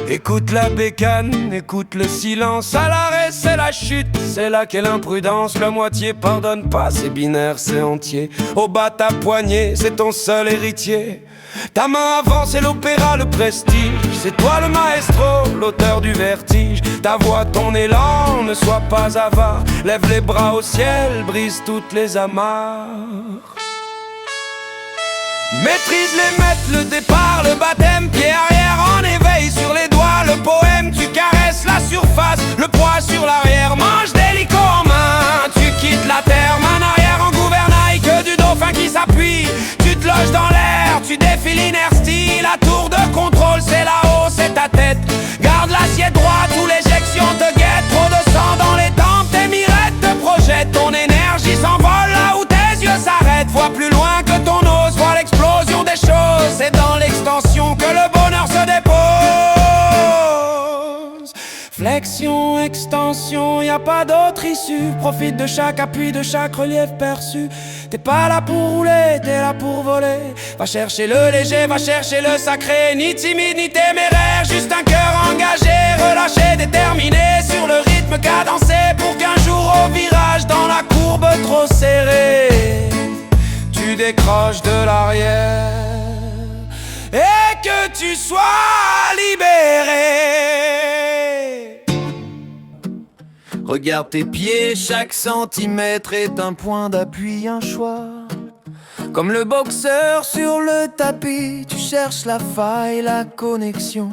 Écoute la bécane, écoute le silence. À l'arrêt c'est la chute, c'est là qu'est l'imprudence. Le moitié pardonne pas, c'est binaire, c'est entier. Au bas ta poignée, c'est ton seul héritier. Ta main avant c'est l'opéra, le prestige. C'est toi le maestro, l'auteur du vertige. Ta voix, ton élan, ne sois pas avare. Lève les bras au ciel, brise toutes les amarres. Maîtrise les mètres, le départ, le baptême. Pied arrière en éveil sur les doigts. Le poème, tu caresses la surface. Le poids sur l'arrière, manche d'hélico en main. Tu quittes la terre, main arrière en gouvernail. Que du dauphin qui s'appuie. Tu te loges dans l'air, tu défiles l'inertie. La tour de contrôle, c'est là-haut, c'est ta tête. Garde l'assiette droite ou l'éjection te guette. Trop de sang dans les tempes, tes mirettes te projettent. Ton énergie s'envole là où tes yeux s'arrêtent. Vois plus loin que ton ose, vois l'explosion des choses. C'est dans l'extension que le bonheur se dépose. Flexion, extension, y a pas d'autre issue. Profite de chaque appui, de chaque relief perçu. T'es pas là pour rouler, t'es là pour voler. Va chercher le léger, va chercher le sacré. Ni timide, ni téméraire, juste un cœur engagé. Relâché, déterminé, sur le rythme cadencé. Pour qu'un jour au virage, dans la courbe trop serrée, tu décroches de l'arrière et que tu sois libéré. Regarde tes pieds, chaque centimètre est un point d'appui, un choix. Comme le boxeur sur le tapis, tu cherches la faille, la connexion.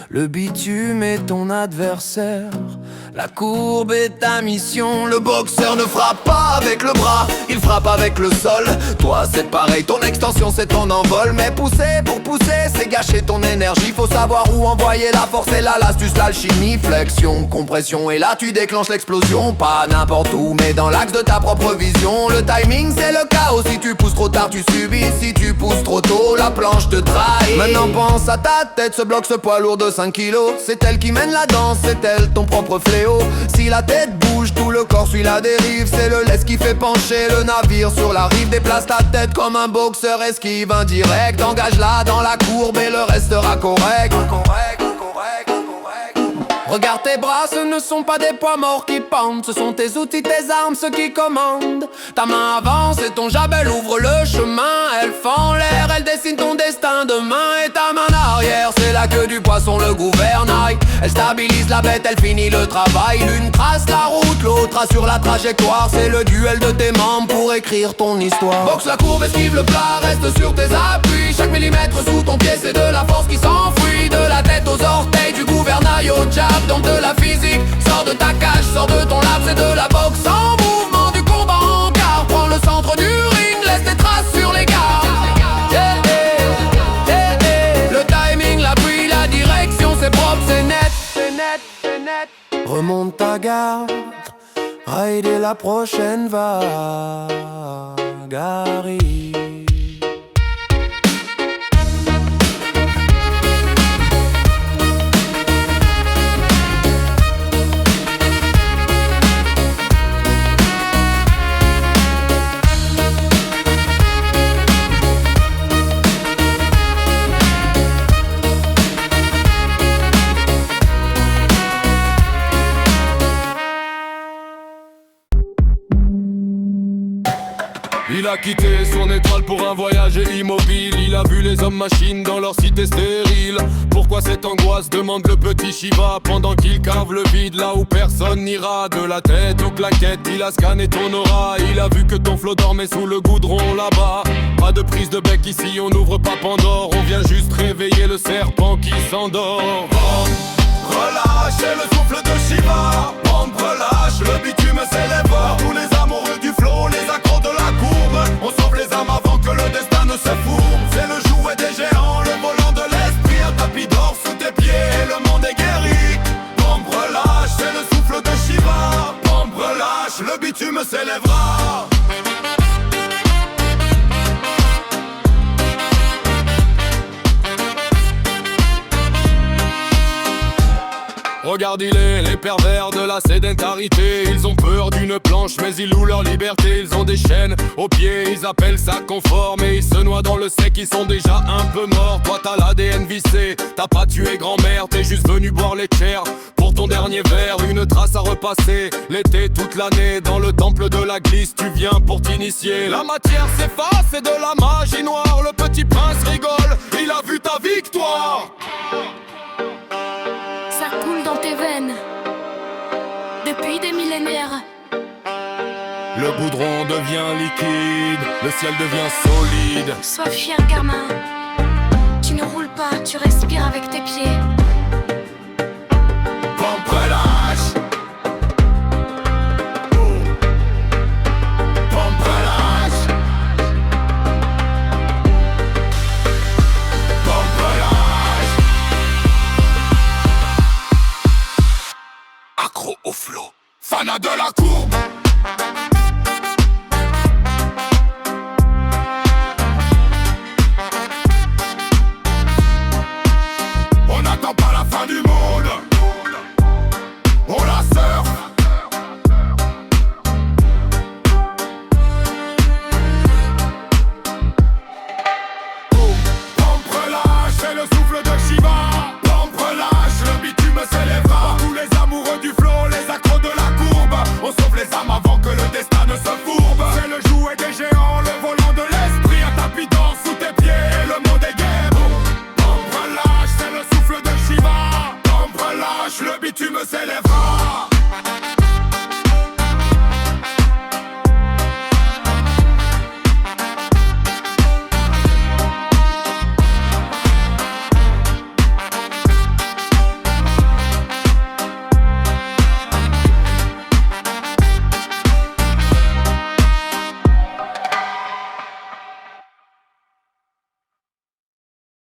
Le bitume est ton adversaire, la courbe est ta mission. Le boxeur ne frappe pas avec le bras, il frappe avec le sol. Toi c'est pareil, ton extension c'est ton envol. Mais pousser pour pousser, c'est gâcher ton énergie. Faut savoir où envoyer la force, et là l'astuce, l'alchimie. Flexion, compression, et là tu déclenches l'explosion. Pas n'importe où, mais dans l'axe de ta propre vision. Le timing c'est le chaos, si tu pousses trop tard tu subis. Si tu pousses trop tôt, la planche te trahit. Maintenant pense à ta tête, ce bloc, ce poids lourd de 5 kilos. C'est elle qui mène la danse, c'est elle ton propre fléau. Si la tête bouge, tout le corps suit la dérive. C'est le laisse qui fait pencher le navire sur la rive. Déplace ta tête comme un boxeur, esquive indirect. Engage-la dans la courbe et le restera correct. Regarde tes bras, ce ne sont pas des poids morts qui pendent. Ce sont tes outils, tes armes, ceux qui commandent. Ta main avance et ton jabel ouvre le chemin. Elle fend l'air, elle dessine ton destin demain. Et ta main arrière, c'est la queue du poisson, le gouvernail. Elle stabilise la bête, elle finit le travail. L'une trace la route, l'autre assure la trajectoire. C'est le duel de tes membres pour écrire ton histoire. Boxe la courbe, esquive le plat, reste sur tes appuis. Chaque millimètre sous ton pied, c'est de la force qui s'enfuit. De la tête aux orteils, du gouvernail au jab. Donc de la physique, sors de ta cage, sors de ton lab. C'est de la boxe en mouvement, du combat en quart. Prends le centre du ring, laisse tes traces sur les gardes. Le timing, l'appui, la direction, c'est propre, c'est net, c'est net, c'est net. Remonte ta garde, rider la prochaine vague arrive. Il a quitté son étoile pour un voyage immobile. Il a vu les hommes machines dans leur cité stérile. Pourquoi cette angoisse, demande le petit Shiva. Pendant qu'il cave le vide là où personne n'ira. De la tête aux claquettes, il a scanné ton aura. Il a vu que ton flot dormait sous le goudron là-bas. Pas de prise de bec ici, on n'ouvre pas Pandore. On vient juste réveiller le serpent qui s'endort. Relâche, c'est le souffle de Shiva. Pompe, relâche, le bitume s'élève. Tous les amoureux du flot, les accros de la courbe. On sauve les âmes avant que le destin ne se fourbe. C'est le jouet des géants, le volant de l'esprit. Un tapis d'or sous tes pieds et le monde est guéri. Pompe, relâche, c'est le souffle de Shiva. Pompe, relâche, le bitume s'élèvera. Regarde-les, les pervers de la sédentarité. Ils ont peur d'une planche mais ils louent leur liberté. Ils ont des chaînes aux pieds, ils appellent ça confort. Mais ils se noient dans le sec, ils sont déjà un peu morts. Toi t'as l'ADN vissé, t'as pas tué grand-mère. T'es juste venu boire les chairs pour ton dernier verre. Une trace à repasser, l'été toute l'année. Dans le temple de la glisse, tu viens pour t'initier. La matière s'efface, c'est de la magie noire. Le petit prince rigole, il a vu ta victoire. Ça coule dans tes veines depuis des millénaires. Le goudron devient liquide, le ciel devient solide. Sois fier, gamin. Tu ne roules pas, tu respires avec tes pieds. Pompe lâche. Pompe lâche. Pompe lâche. Accro au flot, fanat de la courbe.